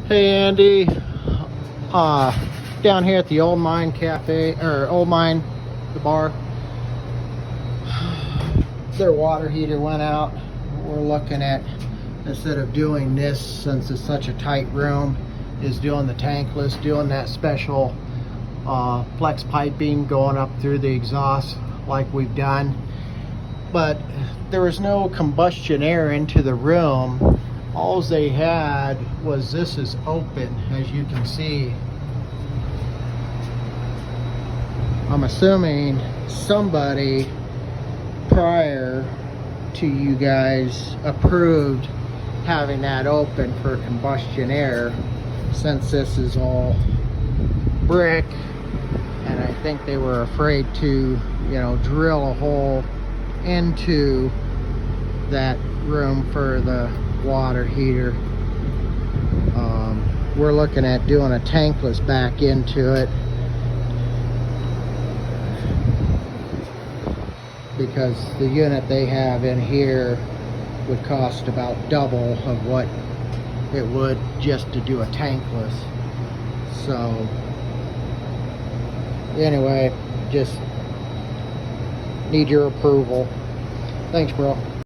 Hey Andy, down here at the Old Mine Cafe, or Old Mine, the bar, their water heater went out. We're looking at, instead of doing this, since it's such a tight room, is doing the tankless, doing that special flex piping going up through the exhaust like we've done. But there was no combustion air into the room. All they had was, this is open, as you can see. I'm assuming somebody prior to you guys approved having that open for combustion air, since this is all brick, and I think they were afraid to, drill a hole into that room for the water heater. We're looking at doing a tankless back into it, because the unit they have in here would cost about double of what it would just to do a tankless. So anyway, just need your approval. Thanks, bro.